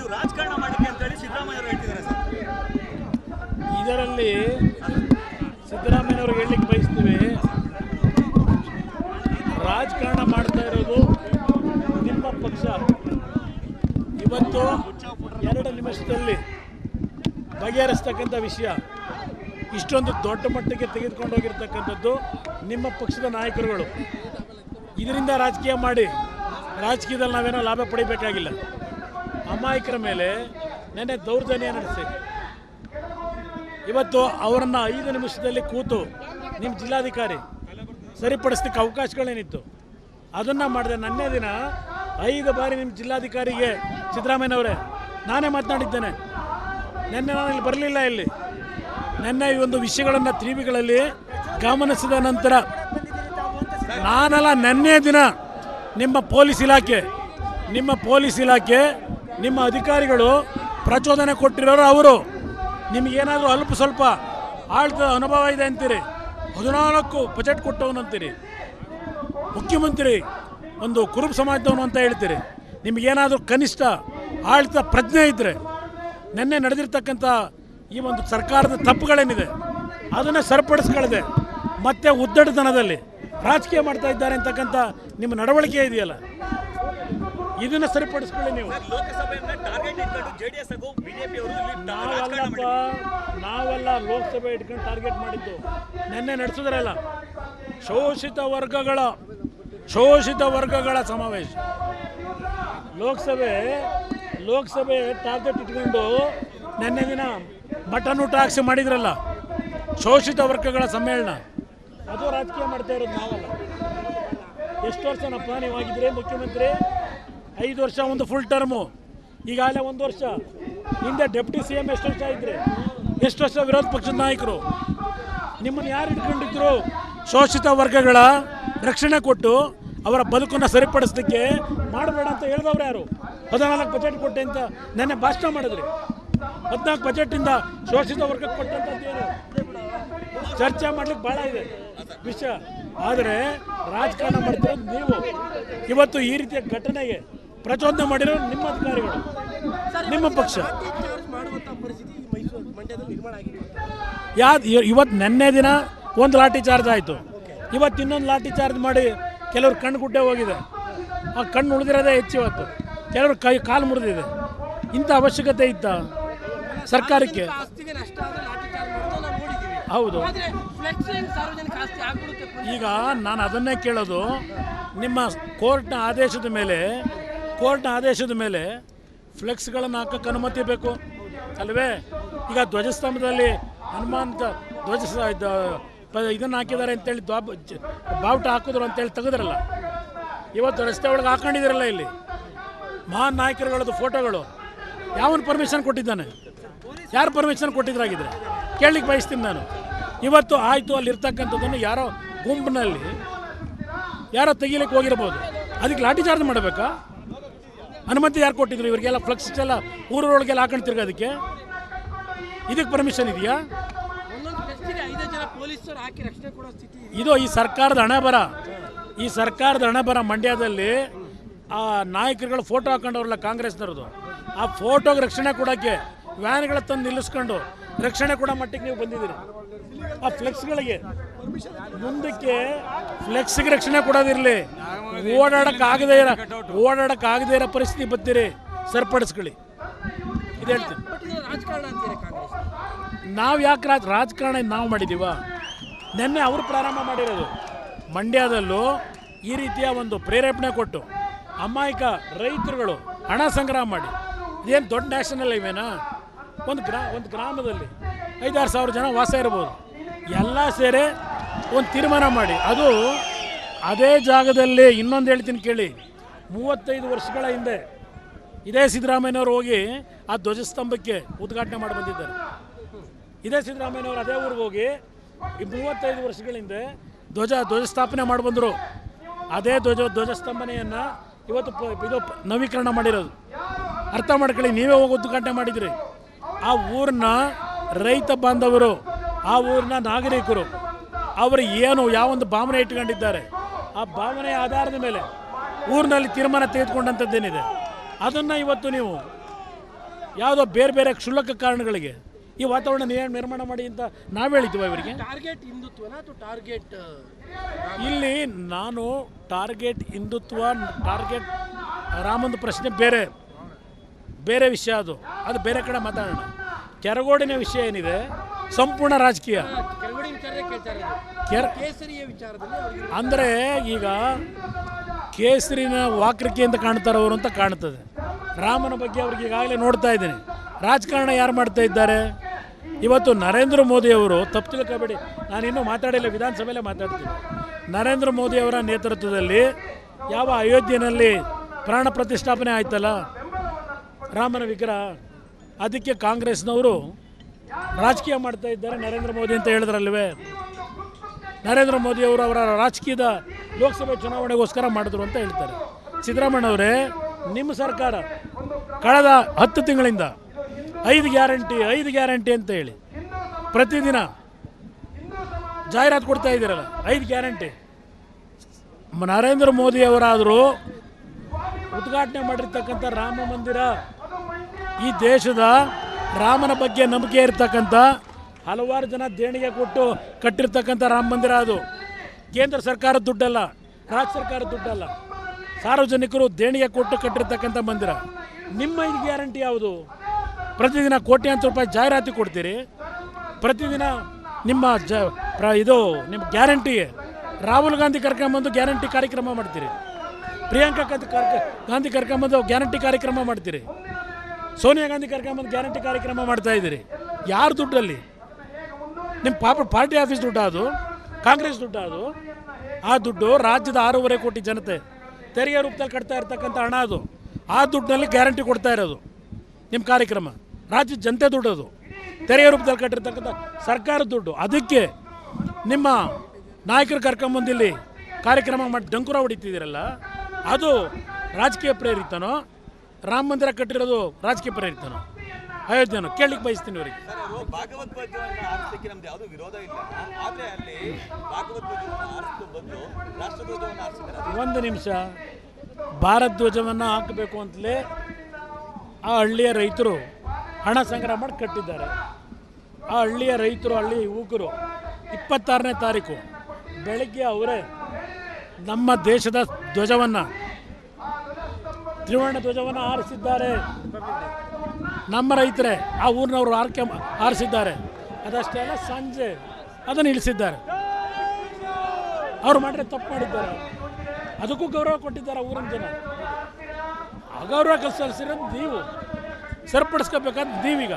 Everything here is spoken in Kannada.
ನೀವು ರಾಜಕಾರಣ ಮಾಡಿಕೆ ಅಂತ ಹೇಳಿ ಸಿದ್ದರಾಮಯ್ಯ ಅವರು ಹೇಳ್ತಿದ್ದಾರೆ ಸರ್. ಇದರಲ್ಲಿ ಸಿದ್ದರಾಮಯ್ಯನವರು ಹೇಳಲಿಕ್ಕೆ ಬಯಸ್ತೀವಿ, ರಾಜಕಾರಣ ಮಾಡ್ತಾ ಇರೋದು ನಿಮ್ಮ ಪಕ್ಷ. ಇವತ್ತು 2 ನಿಮಿಷದಲ್ಲಿ ಬಗೆಹರಿಸ್ತಕ್ಕಂಥ ವಿಷಯ ಇಷ್ಟೊಂದು ದೊಡ್ಡ ಮಟ್ಟಿಗೆ ತೆಗೆದುಕೊಂಡು ಹೋಗಿರ್ತಕ್ಕಂಥದ್ದು ನಿಮ್ಮ ಪಕ್ಷದ ನಾಯಕರುಗಳು. ಇದರಿಂದ ರಾಜಕೀಯ ಮಾಡಿ ರಾಜಕೀಯದಲ್ಲಿ ನಾವೇನೋ ಲಾಭ ಪಡಿಬೇಕಾಗಿಲ್ಲ. ಅಮಾಯಕರ ಮೇಲೆ ನೆನ್ನೆ ದೌರ್ಜನ್ಯ ನಡೆಸಿ ಇವತ್ತು ಅವರನ್ನು 5 ನಿಮಿಷದಲ್ಲಿ ಕೂತು ನಿಮ್ಮ ಜಿಲ್ಲಾಧಿಕಾರಿ ಸರಿಪಡಿಸ್ಲಿಕ್ಕೆ ಅವಕಾಶಗಳೇನಿತ್ತು ಅದನ್ನು ಮಾಡಿದೆ. ನನ್ನೇ ದಿನ 5 ಬಾರಿ ನಿಮ್ಮ ಜಿಲ್ಲಾಧಿಕಾರಿಗೆ ಸಿದ್ದರಾಮಯ್ಯನವರೇ ನಾನೇ ಮಾತನಾಡಿದ್ದೇನೆ. ನೆನ್ನೆ ನಾನು ಇಲ್ಲಿ ಬರಲಿಲ್ಲ. ಇಲ್ಲಿ ನೆನ್ನೆ ಈ ಒಂದು ವಿಷಯಗಳನ್ನು ಟಿವಿಗಳಲ್ಲಿ ಗಮನಿಸಿದ ನಂತರ ನಾನಲ್ಲ, ನೆನ್ನೆ ದಿನ ನಿಮ್ಮ ಪೊಲೀಸ್ ಇಲಾಖೆ ನಿಮ್ಮ ಅಧಿಕಾರಿಗಳು ಪ್ರಚೋದನೆ ಕೊಟ್ಟಿರೋರು ಅವರು. ನಿಮಗೇನಾದರೂ ಅಲ್ಪ ಸ್ವಲ್ಪ ಆಳ್ದ ಅನುಭವ ಇದೆ ಅಂತೀರಿ, 14 ಬಜೆಟ್ ಕೊಟ್ಟವನು ಮುಖ್ಯಮಂತ್ರಿ ಒಂದು ಕುರುಬ ಸಮಾಜದವನು ಅಂತ ಹೇಳ್ತೀರಿ. ನಿಮಗೇನಾದರೂ ಕನಿಷ್ಠ ಆಳ್ತ ಪ್ರಜ್ಞೆ ಇದ್ದರೆ ನಿನ್ನೆ ನಡೆದಿರ್ತಕ್ಕಂಥ ಈ ಒಂದು ಸರ್ಕಾರದ ತಪ್ಪುಗಳೇನಿದೆ ಅದನ್ನು ಸರಿಪಡಿಸ್ಕೊಳ್ಳದೆ ಮತ್ತೆ ಉದ್ದಟತನದಲ್ಲಿ ರಾಜಕೀಯ ಮಾಡ್ತಾ ಇದ್ದಾರೆ ಅಂತಕ್ಕಂಥ ನಿಮ್ಮ ನಡವಳಿಕೆ ಇದೆಯಲ್ಲ, ಇದನ್ನು ಸರಿಪಡಿಸ್ಕೊಳ್ಳಿ ನೀವು. ನಾವೆಲ್ಲ ಲೋಕಸಭೆ ಇಟ್ಕೊಂಡು ಟಾರ್ಗೆಟ್ ಮಾಡಿದ್ದು ನಿನ್ನೆ ನಡೆಸಿದ್ರಲ್ಲ, ಶೋಷಿತ ವರ್ಗಗಳ ಸಮಾವೇಶ. ಲೋಕಸಭೆ ಟಾರ್ಗೆಟ್ ಇಟ್ಕೊಂಡು ನಿನ್ನೆ ದಿನ ಮಟನ್ ಊಟ ಹಾಕ್ಸಿ ಮಾಡಿದ್ರಲ್ಲ, ಶೋಷಿತ ವರ್ಗಗಳ ಸಮ್ಮೇಳನ. ಅದು ರಾಜಕೀಯ ಮಾಡ್ತಾ ಇರೋದು ನಾವಲ್ಲ. ಎಷ್ಟು ವರ್ಷನಪ್ಪ ನೀವಾಗಿದ್ರೆ ಮುಖ್ಯಮಂತ್ರಿ? 5 ವರ್ಷ, ಒಂದು ಫುಲ್ ಟರ್ಮು. ಈಗಾಗಲೇ 1 ವರ್ಷ. ಹಿಂದೆ ಡೆಪ್ಟಿ CM ಎಷ್ಟು ವರ್ಷ ಇದ್ರಿ? ಎಷ್ಟು ವರ್ಷ ವಿರೋಧ ಪಕ್ಷದ ನಾಯಕರು? ನಿಮ್ಮನ್ನು ಯಾರು ಇಟ್ಕೊಂಡಿದ್ರು? ಶೋಷಿತ ವರ್ಗಗಳ ರಕ್ಷಣೆ ಕೊಟ್ಟು ಅವರ ಬದುಕನ್ನು ಸರಿಪಡಿಸಲಿಕ್ಕೆ ಮಾಡಬೇಡ ಅಂತ ಹೇಳಿದವ್ರು ಯಾರು? 14 ಬಜೆಟ್ ಕೊಟ್ಟೆ ಅಂತ ನೆನ್ನೆ ಭಾಷಣ ಮಾಡಿದ್ರಿ. 14 ಬಜೆಟಿಂದ ಶೋಷಿತ ವರ್ಗಕ್ಕೆ ಕೊಟ್ಟಂಥದ್ದೇನು? ಚರ್ಚೆ ಮಾಡ್ಲಿಕ್ಕೆ ಭಾಳ ಇದೆ ವಿಷಯ. ಆದರೆ ರಾಜಕಾರಣ ಮಾಡ್ತಿರೋದು ನೀವು. ಇವತ್ತು ಈ ರೀತಿಯ ಘಟನೆಗೆ ಪ್ರಚೋದನೆ ಮಾಡಿರೋ ನಿಮ್ಮ ಅಧಿಕಾರಿಗಳು, ನಿಮ್ಮ ಪಕ್ಷ. ಇವತ್ತು ನೆನ್ನೆ ದಿನ ಒಂದು ಲಾಠಿ ಚಾರ್ಜ್ ಆಯಿತು, ಇವತ್ತು ಇನ್ನೊಂದು ಲಾಠಿ ಚಾರ್ಜ್ ಮಾಡಿ ಕೆಲವರು ಕಣ್ಣು ಗುಡ್ಡೆ ಹೋಗಿದೆ. ಆ ಕಣ್ಣು ಉಳಿದಿರೋದೇ ಹೆಚ್ಚು. ಇವತ್ತು ಕೆಲವರು ಕಾಲು ಮುರಿದಿದೆ. ಇಂಥ ಅವಶ್ಯಕತೆ ಇತ್ತ ಸರ್ಕಾರಕ್ಕೆ? ಹೌದು. ಈಗ ನಾನು ಅದನ್ನೇ ಕೇಳೋದು, ನಿಮ್ಮ ಕೋರ್ಟ್ನ ಆದೇಶದ ಮೇಲೆ ಫ್ಲೆಕ್ಸ್ಗಳನ್ನು ಹಾಕೋಕ್ಕೆ ಅನುಮತಿ ಬೇಕು ಅಲ್ವೇ? ಈಗ ಧ್ವಜಸ್ತಂಭದಲ್ಲಿ ಹನುಮಾನ್ ಧ್ವಜ ಇದನ್ನು ಹಾಕಿದ್ದಾರೆ ಅಂತೇಳಿ ಬಾವುಟ ಹಾಕಿದ್ರು ಅಂತೇಳಿ ತೆಗೆದ್ರಲ್ಲ, ಇವತ್ತು ರಸ್ತೆ ಒಳಗೆ ಹಾಕೊಂಡಿದ್ದೀರಲ್ಲ, ಇಲ್ಲಿ ಮಹಾನ್ ನಾಯಕರುಗಳದ್ದು ಫೋಟೋಗಳು. ಯಾವನು ಪರ್ಮಿಷನ್ ಕೊಟ್ಟಿದ್ದಾನೆ? ಯಾರು ಪರ್ಮಿಷನ್ ಕೊಟ್ಟಿದ್ರಾಗಿದ್ರೆ ಕೇಳಲಿಕ್ಕೆ ಬಯಸ್ತೀನಿ ನಾನು. ಇವತ್ತು ಆಯಿತು, ಅಲ್ಲಿ ಇರ್ತಕ್ಕಂಥದ್ದನ್ನು ಯಾರೋ ಗುಂಪಿನಲ್ಲಿ ಯಾರೋ ತೆಗಿಲಿಕ್ಕೆ ಹೋಗಿರ್ಬೋದು, ಅದಕ್ಕೆ ಲಾಠಿ ಚಾರ್ಜ್ ಮಾಡಬೇಕಾ? ಅನುಮತಿ ಯಾರು ಕೊಟ್ಟಿದ್ರು? ಇವರಿಗೆಲ್ಲ ಫ್ಲೆಕ್ಸ್ ಎಲ್ಲ ಊರೊಳಗೆಲ್ಲ ಹಾಕೊಂಡು ತಿರ್ಗೋದಕ್ಕೆ ಇದಕ್ಕೆ ಪರ್ಮಿಷನ್ ಇದೆಯಾ? ಇದು ಈ ಸರ್ಕಾರದ ಹಣೆ ಬರ. ಮಂಡ್ಯದಲ್ಲಿ ಆ ನಾಯಕರುಗಳು ಫೋಟೋ ಹಾಕೊಂಡವ್ರಲ್ಲ ಕಾಂಗ್ರೆಸ್ನವ್ರದ್ದು, ಆ ಫೋಟೋಗೆ ರಕ್ಷಣೆ ಕೊಡೋಕ್ಕೆ ವ್ಯಾನ್ಗಳ ತಂದು ನಿಲ್ಲಿಸ್ಕೊಂಡು ರಕ್ಷಣೆ ಕೊಡೋ ಮಟ್ಟಿಗೆ ನೀವು ಬಂದಿದ್ದೀರಿ. ಆ ಫ್ಲೆಕ್ಸ್ಗಳಿಗೆ ಮುಂದಕ್ಕೆ ಫ್ಲೆಕ್ಸ್ಗೆ ರಕ್ಷಣೆ ಕೊಡೋದಿರಲಿ, ಓಡಾಡೋಕ್ಕಾಗದೇ ಇರೋ ಪರಿಸ್ಥಿತಿ ಬರ್ತೀರಿ, ಸರಿಪಡಿಸ್ಕೊಳ್ಳಿ. ಇದು ಹೇಳ್ತೀನಿ. ನಾವು ಯಾಕೆ ರಾಜಕಾರಣ ನಾವು ಮಾಡಿದ್ದೀವ? ನಿನ್ನೆ ಅವರು ಪ್ರಾರಂಭ ಮಾಡಿರೋದು. ಮಂಡ್ಯದಲ್ಲೂ ಈ ರೀತಿಯ ಒಂದು ಪ್ರೇರೇಪಣೆ ಕೊಟ್ಟು ಅಮಾಯಕ ರೈತರುಗಳು ಹಣ ಸಂಗ್ರಹ ಮಾಡಿ, ಇದೇನು ದೊಡ್ಡ ನ್ಯಾಷನಲ್ ಹೈವೇನಾ? ಒಂದು ಗ್ರಾಮದಲ್ಲಿ 5-6 ಸಾವಿರ ಜನ ವಾಸ ಇರ್ಬೋದು. ಎಲ್ಲ ಸೇರಿ ಒಂದು ತೀರ್ಮಾನ ಮಾಡಿ, ಅದು ಅದೇ ಜಾಗದಲ್ಲಿ. ಇನ್ನೊಂದು ಹೇಳ್ತೀನಿ ಕೇಳಿ, 35 ವರ್ಷಗಳ ಹಿಂದೆ ಇದೇ ಸಿದ್ದರಾಮಯ್ಯನವರು ಹೋಗಿ ಆ ಧ್ವಜಸ್ತಂಭಕ್ಕೆ ಉದ್ಘಾಟನೆ ಮಾಡಿ ಬಂದಿದ್ದಾರೆ. ಇದೇ ಸಿದ್ದರಾಮಯ್ಯನವರು ಅದೇ ಊರಿಗೆ ಹೋಗಿ ಈ 35 ವರ್ಷಗಳ ಹಿಂದೆ ಧ್ವಜಸ್ಥಾಪನೆ ಮಾಡಿ ಬಂದರು. ಅದೇ ಧ್ವಜಸ್ತಂಭನೆಯನ್ನು ಇವತ್ತು ಇದು ನವೀಕರಣ ಮಾಡಿರೋದು. ಅರ್ಥ ಮಾಡ್ಕೊಳ್ಳಿ, ನೀವೇ ಹೋಗಿ ಉದ್ಘಾಟನೆ ಮಾಡಿದ್ರಿ. ಆ ಊರನ್ನ ರೈತ ಬಾಂಧವರು, ಆ ಊರಿನ ನಾಗರಿಕರು, ಅವರು ಯಾವೊಂದು ಭಾವನೆ ಇಟ್ಕೊಂಡಿದ್ದಾರೆ, ಆ ಭಾವನೆಯ ಆಧಾರದ ಮೇಲೆ ಊರಿನಲ್ಲಿ ತೀರ್ಮಾನ ತೆಗೆದುಕೊಂಡಂಥದ್ದೇನಿದೆ ಅದನ್ನು ಇವತ್ತು ನೀವು ಯಾವುದೋ ಬೇರೆ ಬೇರೆ ಕ್ಷುಲ್ಲಕ ಕಾರಣಗಳಿಗೆ ಈ ವಾತಾವರಣ ನಿರ್ಮಾಣ ಮಾಡಿ ಅಂತ ನಾವು ಹೇಳ್ತೀವ ಇವರಿಗೆ. ಟಾರ್ಗೆಟ್ ಹಿಂದುತ್ವನ ಅಥವಾ ಟಾರ್ಗೆಟ್ ಇಲ್ಲಿ ನಾನು ಟಾರ್ಗೆಟ್ ಹಿಂದುತ್ವ, ಟಾರ್ಗೆಟ್ ರಾಮಂದು ಪ್ರಶ್ನೆ ಬೇರೆ ಬೇರೆ ವಿಷಯ, ಅದು ಬೇರೆ ಕಡೆ ಮಾತಾಡೋಣ. ಕೆರಗೋಡಿನ ವಿಷಯ ಏನಿದೆ ಸಂಪೂರ್ಣ ರಾಜಕೀಯ. ಕೆಳಗಡೆ ವಿಚಾರ ಕೇಳ್ತಾ ಇರೋದು ಕೆರ ಕೇಸರಿಯ ವಿಚಾರದಲ್ಲಿ ಅವ್ರಿಗೆ ಅಂದರೆ ಈಗ ಕೇಸರಿನ ವಾಕರಿಕೆ ಅಂತ ಕಾಣ್ತಾರೆ ಅವರು ಅಂತ ಕಾಣ್ತದೆ. ರಾಮನ ಬಗ್ಗೆ ಅವ್ರಿಗೆ ಈಗಾಗಲೇ ನೋಡ್ತಾ ಇದ್ದೀನಿ. ರಾಜಕಾರಣ ಯಾರು ಮಾಡ್ತಾ ಇದ್ದಾರೆ ಇವತ್ತು? ನರೇಂದ್ರ ಮೋದಿ ಅವರು, ತಪ್ಪು ತಿಳ್ಕೊಬೇಡಿ, ನಾನು ಇನ್ನೂ ಮಾತಾಡಿಲ್ಲ, ವಿಧಾನಸಭೆಯಲ್ಲೇ ಮಾತಾಡ್ತೀನಿ. ನರೇಂದ್ರ ಮೋದಿ ಅವರ ನೇತೃತ್ವದಲ್ಲಿ ಯಾವ ಅಯೋಧ್ಯೆಯಲ್ಲಿ ಪ್ರಾಣ ಪ್ರತಿಷ್ಠಾಪನೆ ಆಯ್ತಲ್ಲ ರಾಮನ ವಿಗ್ರಹ, ಅದಕ್ಕೆ ಕಾಂಗ್ರೆಸ್ನವರು ರಾಜಕೀಯ ಮಾಡ್ತಾ ಇದ್ದಾರೆ ನರೇಂದ್ರ ಮೋದಿ ಅಂತ ಹೇಳಿದ್ರಲ್ವೇ. ನರೇಂದ್ರ ಮೋದಿ ಅವರು ಅವರ ರಾಜಕೀಯದ ಲೋಕಸಭೆ ಚುನಾವಣೆಗೋಸ್ಕರ ಮಾಡಿದ್ರು ಅಂತ ಹೇಳ್ತಾರೆ. ಸಿದ್ದರಾಮಯ್ಯನವರೇ, ನಿಮ್ಮ ಸರ್ಕಾರ ಕಳೆದ 10 ತಿಂಗಳಿಂದ 5 ಗ್ಯಾರಂಟಿ ಅಂತ ಹೇಳಿ ಪ್ರತಿದಿನ ಜಾಹೀರಾತು ಕೊಡ್ತಾ ಇದ್ದೀರಲ್ಲ, 5 ಗ್ಯಾರಂಟಿ. ನರೇಂದ್ರ ಮೋದಿ ಅವರಾದರೂ ಉದ್ಘಾಟನೆ ಮಾಡಿರ್ತಕ್ಕಂಥ ರಾಮ ಮಂದಿರ, ಈ ದೇಶದ ರಾಮನ ಬಗ್ಗೆ ನಂಬಿಕೆ ಇರ್ತಕ್ಕಂಥ ಹಲವಾರು ಜನ ದೇಣಿಗೆ ಕೊಟ್ಟು ಕಟ್ಟಿರ್ತಕ್ಕಂಥ ರಾಮ ಮಂದಿರ, ಅದು ಕೇಂದ್ರ ಸರ್ಕಾರದ ದುಡ್ಡಲ್ಲ, ರಾಜ್ಯ ಸರ್ಕಾರದ ದುಡ್ಡಲ್ಲ, ಸಾರ್ವಜನಿಕರು ದೇಣಿಗೆ ಕೊಟ್ಟು ಕಟ್ಟಿರ್ತಕ್ಕಂಥ ಮಂದಿರ. ನಿಮ್ಮ 5 ಗ್ಯಾರಂಟಿ ಯಾವುದು? ಪ್ರತಿದಿನ ಕೋಟ್ಯಾಂತರ ರೂಪಾಯಿ ಜಾಹೀರಾತು ಕೊಡ್ತೀರಿ, ಪ್ರತಿದಿನ ನಿಮ್ಮ ನಿಮ್ಮ ಗ್ಯಾರಂಟಿಗೆ ರಾಹುಲ್ ಗಾಂಧಿ ಕರ್ಕೊಂಬಂದು ಗ್ಯಾರಂಟಿ ಕಾರ್ಯಕ್ರಮ ಮಾಡ್ತೀರಿ, ಪ್ರಿಯಾಂಕಾ ಗಾಂಧಿ ಕರ್ಕೊಂಬಂದು ಗ್ಯಾರಂಟಿ ಕಾರ್ಯಕ್ರಮ ಮಾಡ್ತೀರಿ, ಸೋನಿಯಾ ಗಾಂಧಿ ಕರ್ಕೊಂಬಂದು ಗ್ಯಾರಂಟಿ ಕಾರ್ಯಕ್ರಮ ಮಾಡ್ತಾ ಇದ್ದೀರಿ. ಯಾರು ದುಡ್ಡಲ್ಲಿ? ನಿಮ್ಮ ಪಾರ್ಟಿ ಆಫೀಸ್ ದುಡ್ಡು, ಅದು ಕಾಂಗ್ರೆಸ್ ದುಡ್ಡು, ಅದು ಆ ದುಡ್ಡು ರಾಜ್ಯದ 6.5 ಕೋಟಿ ಜನತೆ ತೆರಿಗೆ ರೂಪದಲ್ಲಿ ಕಟ್ತಾ ಇರ್ತಕ್ಕಂಥ ಹಣ, ಅದು ಆ ದುಡ್ಡಿನಲ್ಲಿ ಗ್ಯಾರಂಟಿ ಕೊಡ್ತಾ ಇರೋದು ನಿಮ್ಮ ಕಾರ್ಯಕ್ರಮ. ರಾಜ್ಯದ ಜನತೆ ದುಡ್ಡು, ಅದು ತೆರಿಗೆ ರೂಪದಲ್ಲಿ ಕಟ್ಟಿರ್ತಕ್ಕಂಥ ಸರ್ಕಾರದ ದುಡ್ಡು. ಅದಕ್ಕೆ ನಿಮ್ಮ ನಾಯಕರು ಕರ್ಕೊಂಬಂದಿಲ್ಲಿ ಕಾರ್ಯಕ್ರಮ ಮಾಡಿ ಡಂಕುರ ಹೊಡಿತಿದ್ದೀರಲ್ಲ, ಅದು ರಾಜಕೀಯ ಪ್ರೇರಿತನೋ? ರಾಮ ಮಂದಿರ ಕಟ್ಟಿರೋದು ರಾಜಕೀಯ ಪ್ರೇರಿತನೋ? ಅಯೋಧ್ಯೆನೋ? ಕೇಳಲಿಕ್ಕೆ ಬಯಸ್ತೀನಿ ಅವರಿಗೆ. ಭಾಗವಧ್ವಜವನ್ನು ಆರಿಸಲಿಕ್ಕೆ ನಮ್ದು ಯಾವುದೂ ವಿರೋಧ ಇಲ್ಲ, ಆದರೆ ಅಲ್ಲಿ ಭಾಗವಧ್ವಜವನ್ನು ಆರಿಸಿದ ಬದಲು ರಾಷ್ಟ್ರಧ್ವಜವನ್ನು ಆರಿಸಿದ್ದಾರೆ. ಒಂದು ನಿಮಿಷ, ಭಾರತ ಧ್ವಜವನ್ನು ಹಾಕಬೇಕು ಅಂತಲೇ ಆ ಹಳ್ಳಿಯ ರೈತರು ಹಣ ಸಂಗ್ರಹ ಮಾಡಿ ಕಟ್ಟಿದ್ದಾರೆ. ಆ ಹಳ್ಳಿಯ ರೈತರು, ಹಳ್ಳಿಯ ಯುವಕರು 26ನೇ ತಾರೀಕು ಬೆಳಗ್ಗೆ ಅವರೇ ನಮ್ಮ ದೇಶದ ಧ್ವಜವನ್ನು, ತ್ರಿವರ್ಣ ಧ್ವಜವನ್ನು ಆರಿಸಿದ್ದಾರೆ. ನಮ್ಮ ರೈತರೇ, ಆ ಊರಿನವರು ಆರಿಸಿದ್ದಾರೆ. ಅದಷ್ಟೇ ಅಲ್ಲ, ಸಂಜೆ ಅದನ್ನು ಇಳಿಸಿದ್ದಾರೆ. ಅವ್ರು ಮಾಡಿದ್ರೆ ತಪ್ಪು ಮಾಡಿದ್ದಾರೆ, ಅದಕ್ಕೂ ಗೌರವ ಕೊಟ್ಟಿದ್ದಾರೆ ಊರಿನ ಜನ. ಅಗೌರವ ಸಲ್ಲಿಸಿರೋದು ನೀವು, ಸರಿಪಡಿಸ್ಕೋಬೇಕಾದ ನೀವೀಗ.